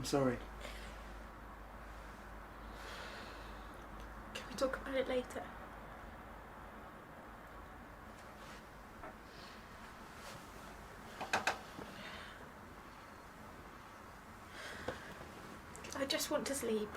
sorry. Can we talk about it later? I just want to sleep.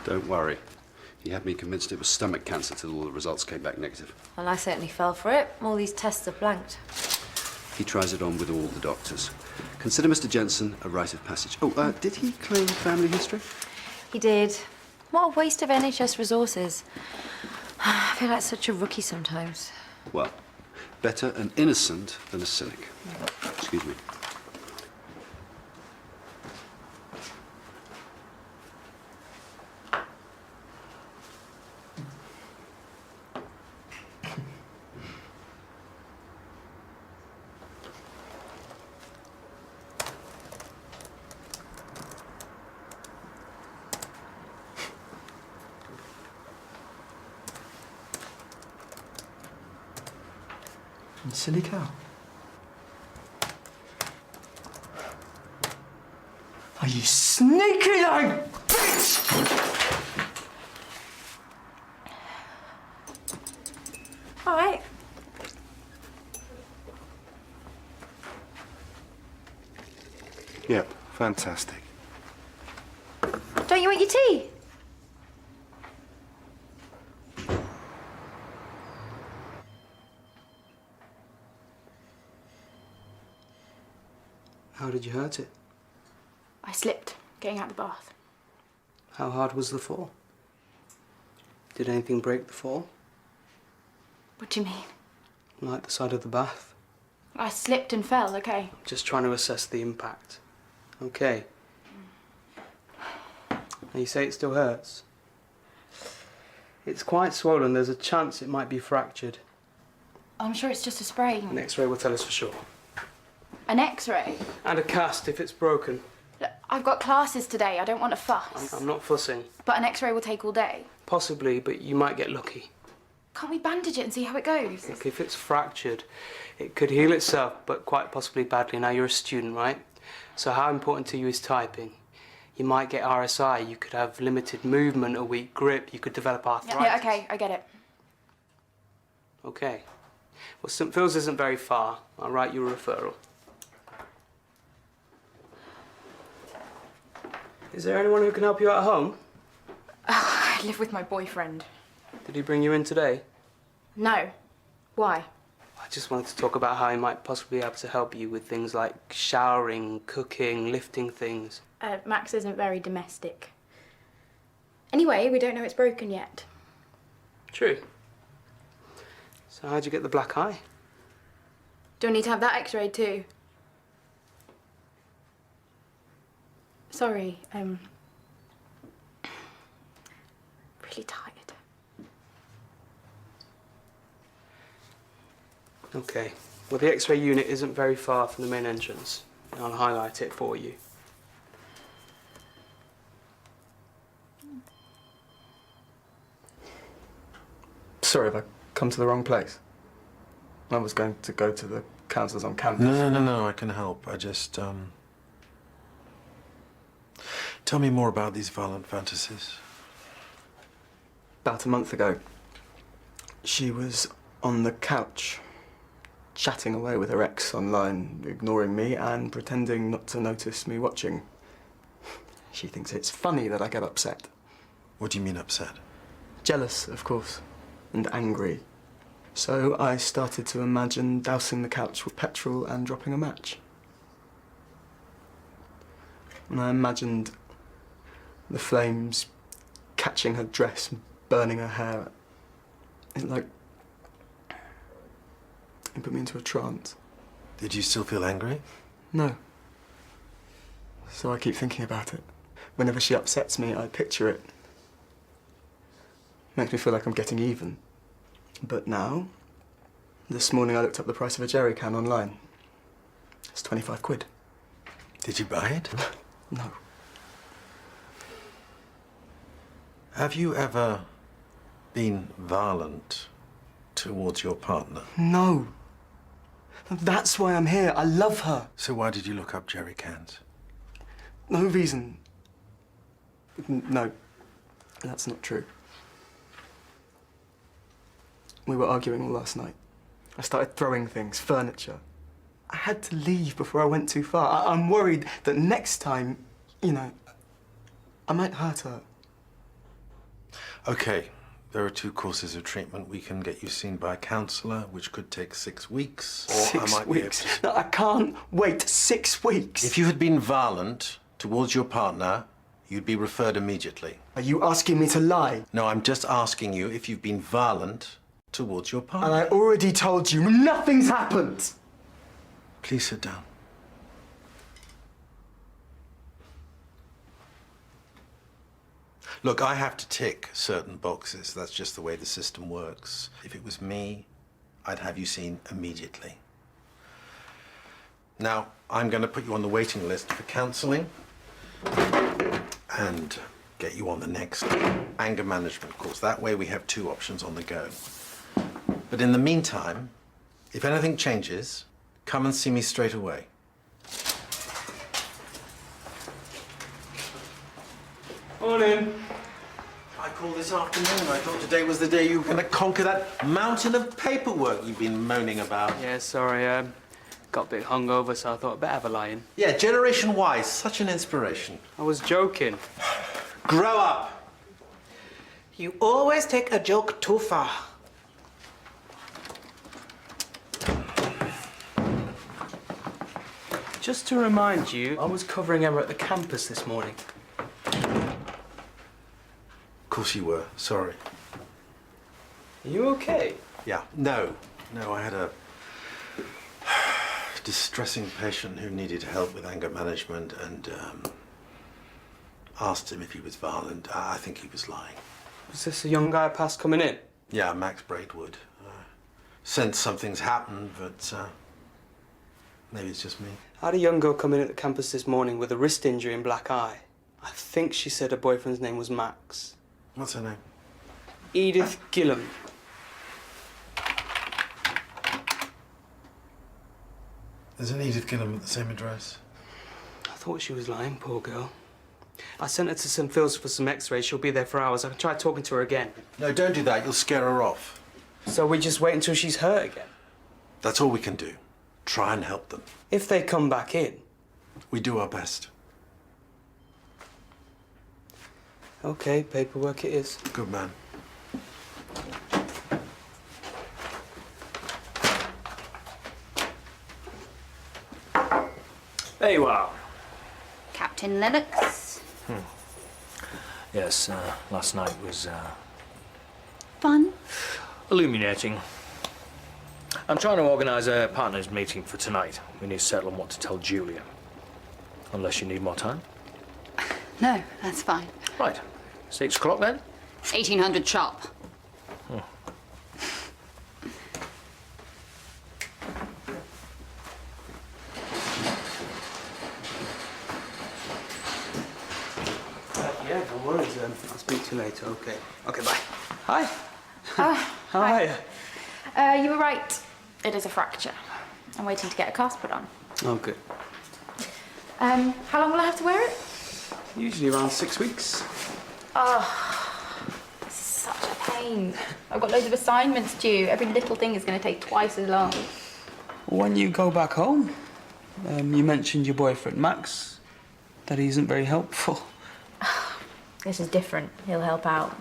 Don't worry. He had me convinced it was stomach cancer till all the results came back negative. Well, I certainly fell for it. All these tests are blanked. He tries it on with all the doctors. Consider Mr. Jensen a rite of passage. Oh, did he claim family history? He did. What a waste of NHS resources. I feel like such a rookie sometimes. Well, better an innocent than a cynic. Excuse me. You silly cow. Are you sneaky like bitch? All right. Yep, fantastic. Don't you want your tea? How did you hurt it? I slipped getting out of the bath. How hard was the fall? Did anything break the fall? What do you mean? Like the side of the bath? I slipped and fell, okay. Just trying to assess the impact. Okay. Now you say it still hurts? It's quite swollen. There's a chance it might be fractured. I'm sure it's just a sprain. An X-ray will tell us for sure. An X-ray? And a cast if it's broken. Look, I've got classes today. I don't want to fuss. I'm not fussing. But an X-ray will take all day. Possibly, but you might get lucky. Can't we bandage it and see how it goes? Look, if it's fractured, it could heal itself, but quite possibly badly. Now, you're a student, right? So how important to you is typing? You might get RSI, you could have limited movement, a weak grip, you could develop arthritis. Yeah, okay, I get it. Okay. Well, St. Phil's isn't very far. I'll write you a referral. Is there anyone who can help you at home? Oh, I live with my boyfriend. Did he bring you in today? No. Why? I just wanted to talk about how he might possibly be able to help you with things like showering, cooking, lifting things. Max isn't very domestic. Anyway, we don't know it's broken yet. True. So how'd you get the black eye? Do I need to have that X-rayed too? Sorry, really tired. Okay. Well, the X-ray unit isn't very far from the main entrance. I'll highlight it for you. Sorry if I come to the wrong place. I was going to go to the counsellors on campus. No, I can help. I just, Tell me more about these violent fantasies. About a month ago, she was on the couch, chatting away with her ex online, ignoring me and pretending not to notice me watching. She thinks it's funny that I get upset. What do you mean upset? Jealous, of course, and angry. So I started to imagine dousing the couch with petrol and dropping a match. And I imagined the flames catching her dress and burning her hair. It put me into a trance. Did you still feel angry? No. So I keep thinking about it. Whenever she upsets me, I picture it. Makes me feel like I'm getting even. But now, this morning I looked up the price of a jerry can online. It's 25 quid. Did you buy it? No. Have you ever been violent towards your partner? No. That's why I'm here. I love her. So why did you look up jerry cans? No reason. No, that's not true. We were arguing all last night. I started throwing things, furniture. I had to leave before I went too far. I'm worried that next time, I might hurt her. Okay, there are 2 courses of treatment. We can get you seen by a counsellor, which could take 6 weeks. Or I 6 might be able weeks? to... No, I can't wait 6 weeks. If you had been violent towards your partner, you'd be referred immediately. Are you asking me to lie? No, I'm just asking you if you've been violent towards your partner. And I already told you, nothing's happened. Please sit down. Look, I have to tick certain boxes. That's just the way the system works. If it was me, I'd have you seen immediately. Now, I'm going to put you on the waiting list for counselling and get you on the next anger management course. That way we have 2 options on the go. But in the meantime, if anything changes, come and see me straight away. Morning. I called this afternoon. I thought today was the day you were going to conquer that mountain of paperwork you've been moaning about. Yeah, sorry, got a bit hungover, so I thought I'd better have a lie-in. Yeah, Generation Y, such an inspiration. I was joking. Grow up! You always take a joke too far. Just to remind you, I was covering Emma at the campus this morning. Of course you were. Sorry. Are you okay? Yeah. No, I had a distressing patient who needed help with anger management and asked him if he was violent. I think he was lying. Was this a young guy past coming in? Yeah, Max Braidwood. Sense something's happened, but maybe it's just me. I had a young girl come in at the campus this morning with a wrist injury and black eye. I think she said her boyfriend's name was Max. What's her name? Edith Gillam. There's an Edith Gillam at the same address. I thought she was lying, poor girl. I sent her to St. Phil's for some x-rays. She'll be there for hours. I can try talking to her again. No, don't do that. You'll scare her off. So we just wait until she's hurt again? That's all we can do. Try and help them. If they come back in? We do our best. Okay, paperwork it is. Good man. There you are. Captain Lennox. Yes, last night was Fun. illuminating. I'm trying to organise a partners meeting for tonight. We need to settle on what to tell Julia. Unless you need more time. No, that's fine. Right. 6 o'clock then? 1800 sharp. Yeah, no worries. I'll speak to you later. Okay. Okay, bye. Hi. How are you? You were right. It is a fracture. I'm waiting to get a cast put on. Oh, good. How long will I have to wear it? Usually around 6 weeks. Oh, this is such a pain. I've got loads of assignments due. Every little thing is going to take twice as long. When you go back home, you mentioned your boyfriend, Max, that he isn't very helpful. This is different. He'll help out.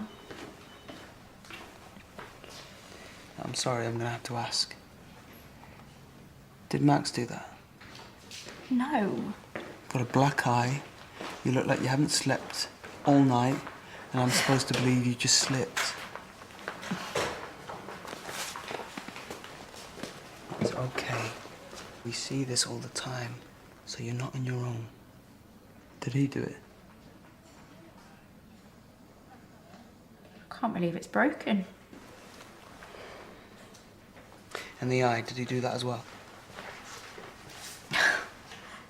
I'm sorry, I'm gonna have to ask. Did Max do that? No. Got a black eye, you look like you haven't slept all night, and I'm supposed to believe you just slipped. It's okay. We see this all the time, so you're not on your own. Did he do it? Can't believe it's broken. And the eye, did he do that as well?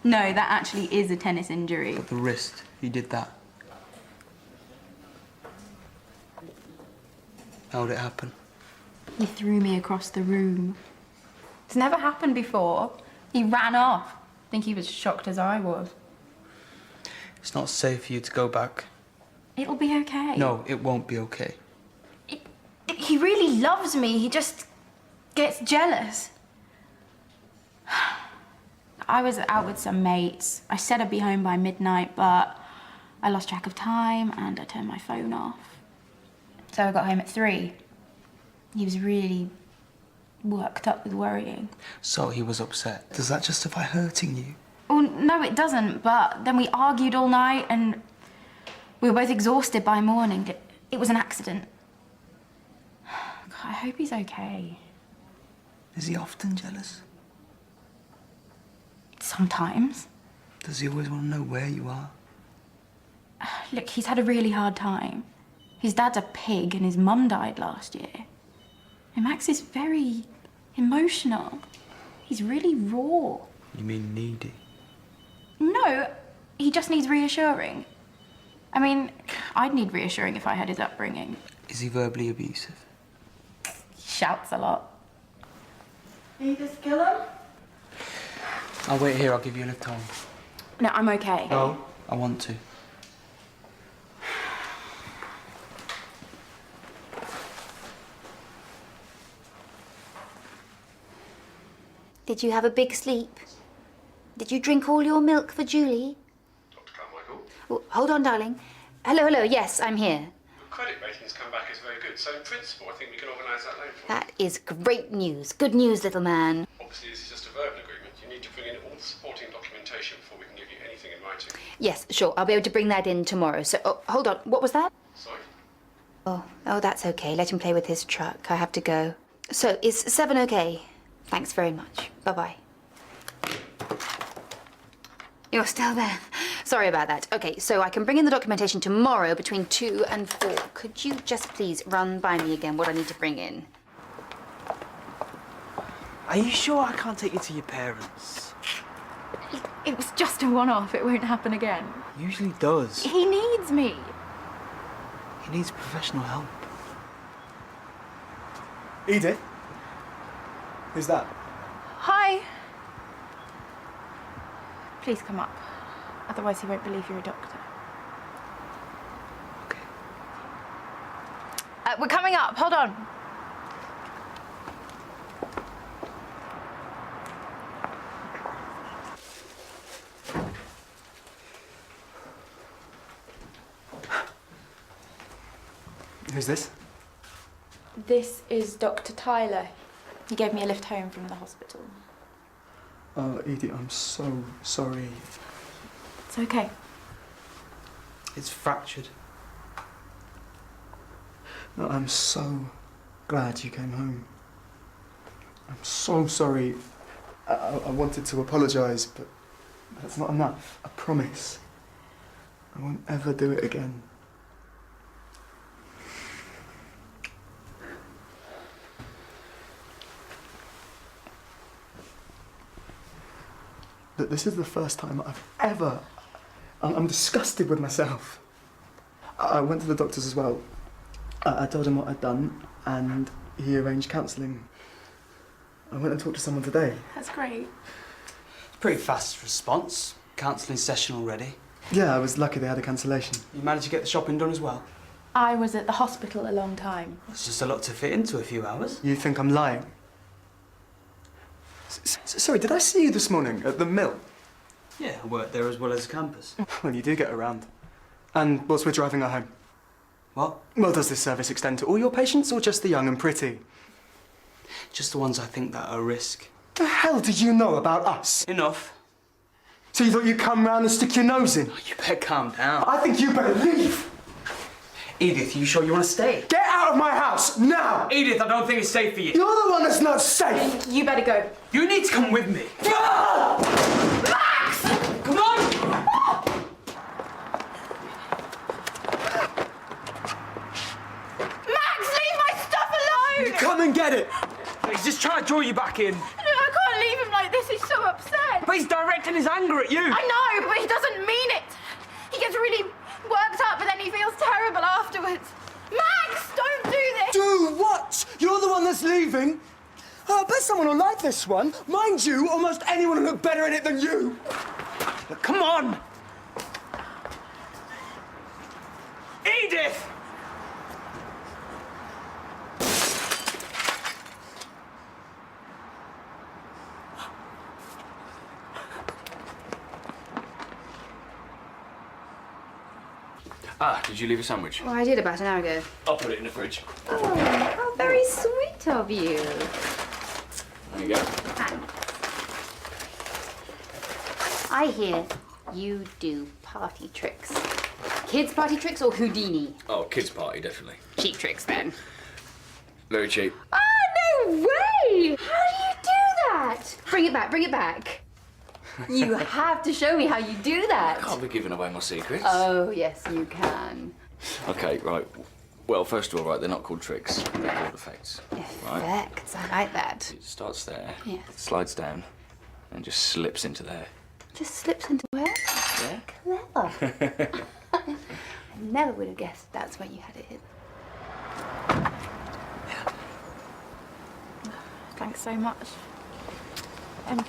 No, that actually is a tennis injury. But the wrist, he did that. How did it happen? He threw me across the room. It's never happened before. He ran off. I think he was shocked as I was. It's not safe for you to go back. It'll be okay. No, it won't be okay. He really loves me. He just gets jealous. I was out with some mates. I said I'd be home by midnight, but I lost track of time and I turned my phone off. So I got home at 3. He was really worked up with worrying. So he was upset. Does that justify hurting you? Well, no, it doesn't, but then we argued all night and we were both exhausted by morning. It was an accident. God, I hope he's okay. Is he often jealous? Sometimes. Does he always want to know where you are? Look, he's had a really hard time. His dad's a pig and his mum died last year. And Max is very emotional. He's really raw. You mean needy? No, he just needs reassuring. I mean, I'd need reassuring if I had his upbringing. Is he verbally abusive? He shouts a lot. Need this killer? I'll wait here, I'll give you a lift home. No, I'm okay. No, I want to. Did you have a big sleep? Did you drink all your milk for Julie? Dr. Carmichael? Oh, hold on, darling. Hello, hello. Yes, I'm here. Your credit rating's come back as very good, so in principle, I think we can organise that loan for you. That is great news. Good news, little man. Obviously, this is just a verbal agreement. You need to bring in all the supporting documentation before we can give you anything in writing. Yes, sure. I'll be able to bring that in tomorrow. So, hold on. What was that? Sorry? Oh, that's okay. Let him play with his truck. I have to go. So, is 7 okay? Thanks very much. Bye-bye. You're still there. Sorry about that. Okay, so I can bring in the documentation tomorrow between 2 and 4. Could you just please run by me again what I need to bring in? Are you sure I can't take you to your parents? It was just a one-off. It won't happen again. Usually does. He needs me. He needs professional help. Edith? Who's that? Hi. Please come up. Otherwise he won't believe you're a doctor. Okay. We're coming up. Hold on. Who's this? This is Dr. Tyler. He gave me a lift home from the hospital. Oh, Edie, I'm so sorry. It's okay. It's fractured. No, I'm so glad you came home. I'm so sorry. I wanted to apologise, but that's not enough. I promise. I won't ever do it again. Look, this is the first time I've ever... I'm disgusted with myself. I went to the doctors as well. I told him what I'd done, and he arranged counselling. I went and talked to someone today. That's great. Pretty fast response. Counselling session already. Yeah, I was lucky they had a cancellation. You managed to get the shopping done as well? I was at the hospital a long time. It's just a lot to fit into a few hours. You think I'm lying? Sorry, did I see you this morning at the mill? Yeah, I work there as well as campus. Well, you do get around. And whilst we're driving her home. What? Well, does this service extend to all your patients or just the young and pretty? Just the ones I think that are a risk. The hell do you know about us? Enough. So you thought you'd come round and stick your nose in? You better calm down. I think you better leave. Edith, you sure you want to stay? Get out of my house, now! Edith, I don't think it's safe for you. You're the one that's not safe! You better go. You need to come with me. Max! Come on! Max, leave my stuff alone! Come and get it! He's just trying to draw you back in. No, I can't leave him like this. He's so upset. But he's directing his anger at you. I know, but he doesn't mean it. He gets really worked up, but then he feels terrible afterwards. Max, don't do this! Do what? You're the one that's leaving? Oh, I bet someone will like this one. Mind you, almost anyone will look better in it than you. Come on! Edith! Ah, did you leave a sandwich? Oh, I did about an hour ago. I'll put it in the fridge. Oh, how very sweet of you. There you go. Thanks. I hear you do party tricks. Kids party tricks or Houdini? Oh, kids' party, definitely. Cheap tricks, then. Very cheap. Ah, no way! How do you do that? Bring it back, bring it back. You have to show me how you do that. I can't be giving away my secrets. Oh, yes, you can. Okay, right. Well, first of all, right, they're not called tricks. They're called effects. Right? Effects, I like that. It starts there, Yeah. slides down, and just slips into there. Just slips into where? Yeah? Clever. I never would have guessed that's where you had it hidden. Thanks so much. I'm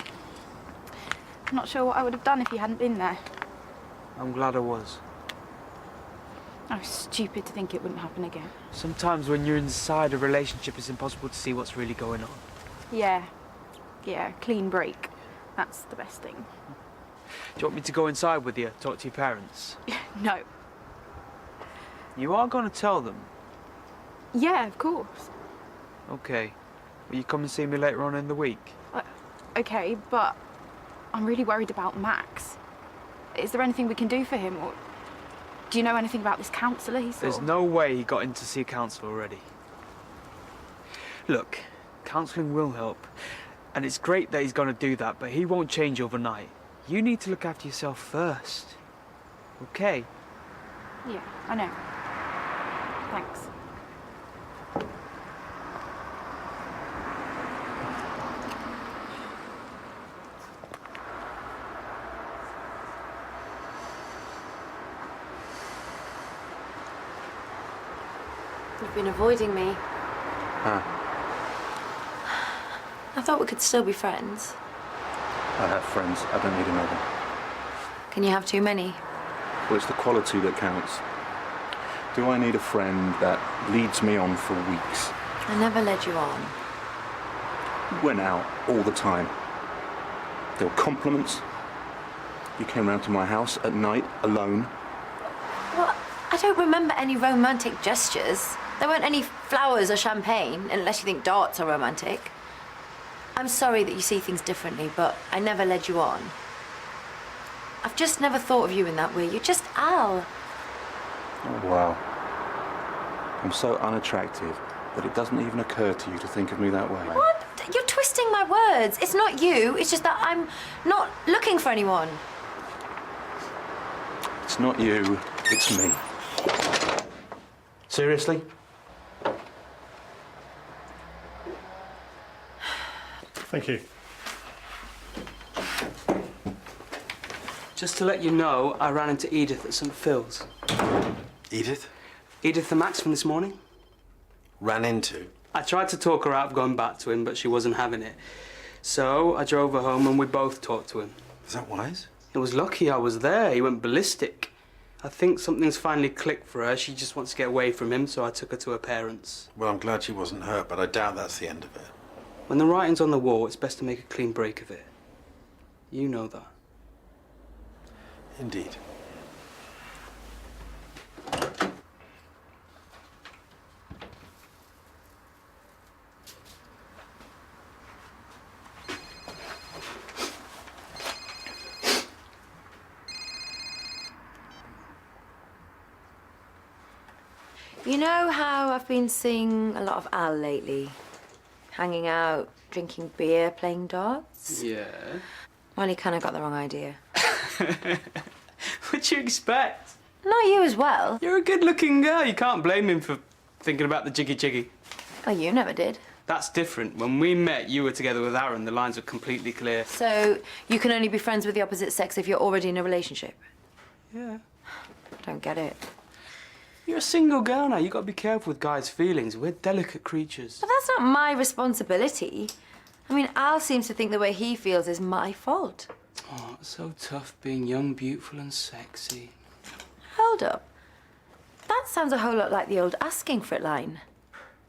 not sure what I would have done if you hadn't been there. I'm glad I was. I was stupid to think it wouldn't happen again. Sometimes when you're inside a relationship, it's impossible to see what's really going on. Yeah, clean break. That's the best thing. Do you want me to go inside with you, talk to your parents? No. You are going to tell them? Yeah, of course. Okay. Will you come and see me later on in the week? Okay, but I'm really worried about Max. Is there anything we can do for him, or do you know anything about this counsellor he saw? There's no way he got in to see a counsellor already. Look, counselling will help, and it's great that he's going to do that, but he won't change overnight. You need to look after yourself first. Okay? Yeah, I know. Thanks. You've been avoiding me. Ah, I thought we could still be friends. I have friends. I don't need another. Can you have too many? Well, it's the quality that counts. Do I need a friend that leads me on for weeks? I never led you on. We went out all the time. There were compliments. You came round to my house at night, alone. Well, I don't remember any romantic gestures. There weren't any flowers or champagne, unless you think darts are romantic. I'm sorry that you see things differently, but I never led you on. I've just never thought of you in that way. You're just Al. Oh, wow. I'm so unattractive that it doesn't even occur to you to think of me that way. What? You're twisting my words. It's not you. It's just that I'm not looking for anyone. It's not you, it's me. seriously? Thank you. Just to let you know, I ran into Edith at St. Phil's. Edith? Edith the Max from this morning. Ran into? I tried to talk her out of going back to him, but she wasn't having it. So I drove her home and we both talked to him. Is that wise? It was lucky I was there. He went ballistic. I think something's finally clicked for her. She just wants to get away from him, so I took her to her parents. Well, I'm glad she wasn't hurt, but I doubt that's the end of it. When the writing's on the wall, it's best to make a clean break of it. You know that. Indeed. You know how I've been seeing a lot of Al lately? Hanging out, drinking beer, playing darts? Yeah. Well, he kind of got the wrong idea. What'd you expect? Not you as well. You're a good-looking girl. You can't blame him for thinking about the jiggy-jiggy. Well, you never did. That's different. When we met, you were together with Aaron. The lines were completely clear. So, you can only be friends with the opposite sex if you're already in a relationship? Yeah. Don't get it. You're a single girl now. You've got to be careful with guys' feelings. We're delicate creatures. But that's not my responsibility. I mean, Al seems to think the way he feels is my fault. Oh, it's so tough being young, beautiful and sexy. Hold up. That sounds a whole lot like the old asking for it line.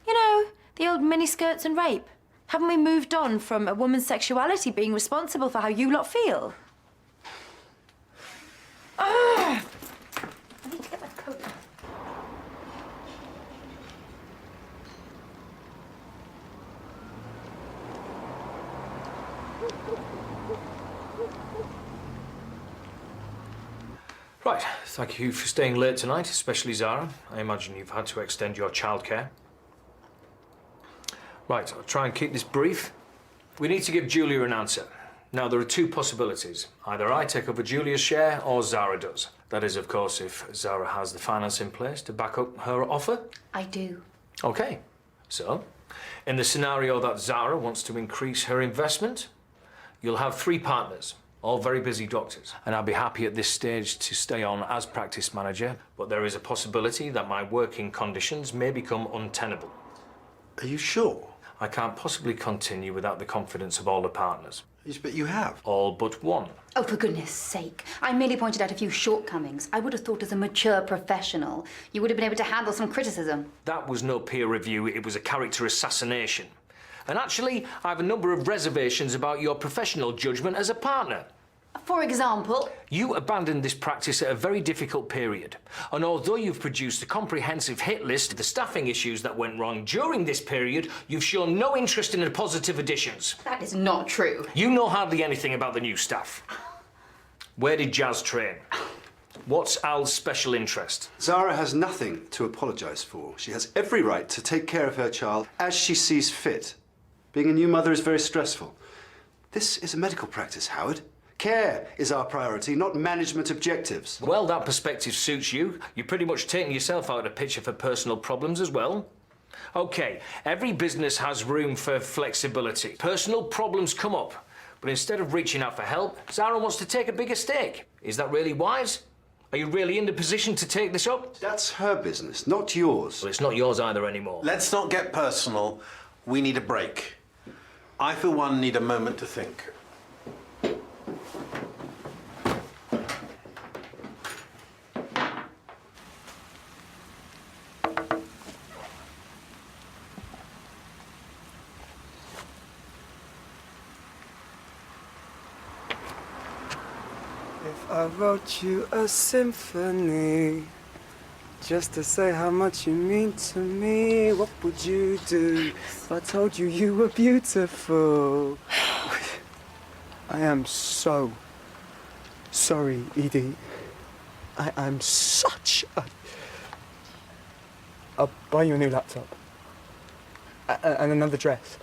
You know, the old miniskirts and rape. Haven't we moved on from a woman's sexuality being responsible for how you lot feel? I need to get my coat. Right, thank you for staying late tonight, especially Zara. I imagine you've had to extend your childcare. Right, I'll try and keep this brief. We need to give Julia an answer. Now, there are two possibilities. Either I take over Julia's share or Zara does. That is, of course, if Zara has the finance in place to back up her offer. I do. Okay, so in the scenario that Zara wants to increase her investment, you'll have 3 partners, all very busy doctors. And I'll be happy at this stage to stay on as practice manager, but there is a possibility that my working conditions may become untenable. Are you sure? I can't possibly continue without the confidence of all the partners. Yes, but you have. All but one. Oh, for goodness sake. I merely pointed out a few shortcomings. I would have thought as a mature professional, you would have been able to handle some criticism. That was no peer review, it was a character assassination. And actually, I have a number of reservations about your professional judgment as a partner. For example? You abandoned this practice at a very difficult period. And although you've produced a comprehensive hit list of the staffing issues that went wrong during this period, you've shown no interest in the positive additions. That is not true. You know hardly anything about the new staff. Where did Jazz train? What's Al's special interest? Zara has nothing to apologise for. She has every right to take care of her child as she sees fit. Being a new mother is very stressful. This is a medical practice, Howard. Care is our priority, not management objectives. Well, that perspective suits you. You're pretty much taking yourself out of the picture for personal problems as well. OK, every business has room for flexibility. Personal problems come up, but instead of reaching out for help, Zara wants to take a bigger stake. Is that really wise? Are you really in the position to take this up? That's her business, not yours. Well, it's not yours either anymore. Let's not get personal. We need a break. I, for one, need a moment to think. If I wrote you a symphony just to say how much you mean to me, what would you do if I told you you were beautiful? I am so sorry, Edie. I am such a... I'll buy you a new laptop. And another dress.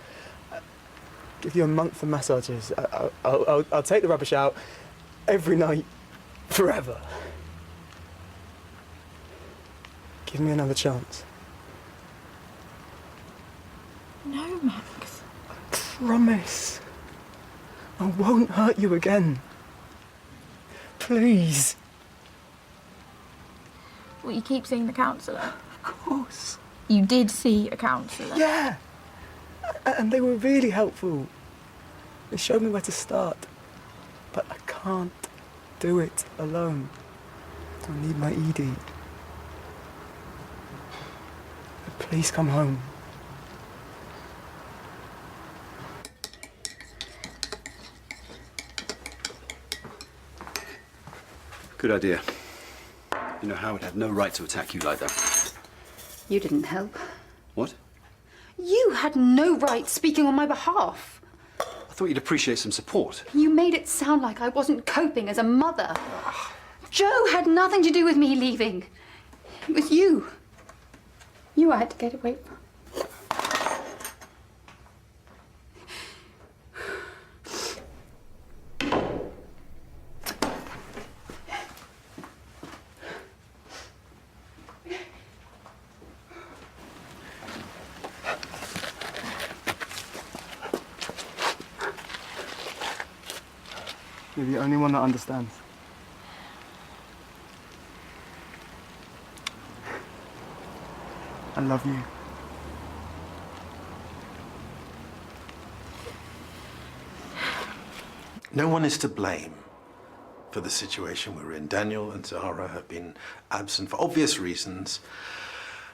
Give you a month of massages. I'll take the rubbish out every night, forever. Give me another chance. No, Max. I promise. I won't hurt you again. Please. Well, you keep seeing the counsellor. Of course. You did see a counsellor? Yeah. And they were really helpful. They showed me where to start. But I can't do it alone. I need my Edie. Please come home. Good idea. You know, Howard had no right to attack you like that. You didn't help. What? You had no right speaking on my behalf. I thought you'd appreciate some support. You made it sound like I wasn't coping as a mother. Joe had nothing to do with me leaving. It was you. You I had to get away from. You're the only one that understands. I love you. No one is to blame for the situation we're in. Daniel and Zahra have been absent for obvious reasons,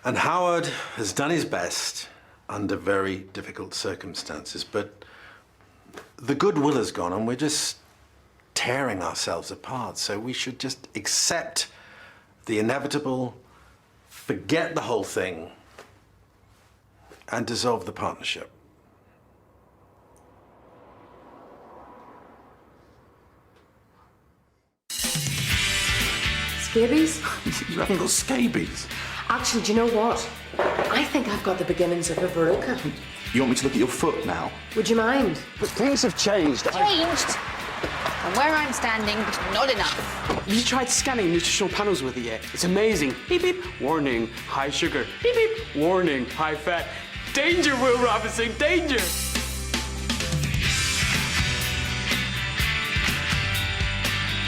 and Howard has done his best under very difficult circumstances, but the goodwill has gone and we're just tearing ourselves apart, so we should just accept the inevitable, forget the whole thing, and dissolve the partnership. Scabies? You haven't got scabies. Actually, do you know what? I think I've got the beginnings of a verruca. You want me to look at your foot now? Would you mind? But things have changed. Changed? From where I'm standing, not enough. Have you tried scanning nutritional panels with it yet? It's amazing. Beep, beep. Warning, high sugar. Beep, beep. Warning, high fat. Danger, Will Robinson, danger!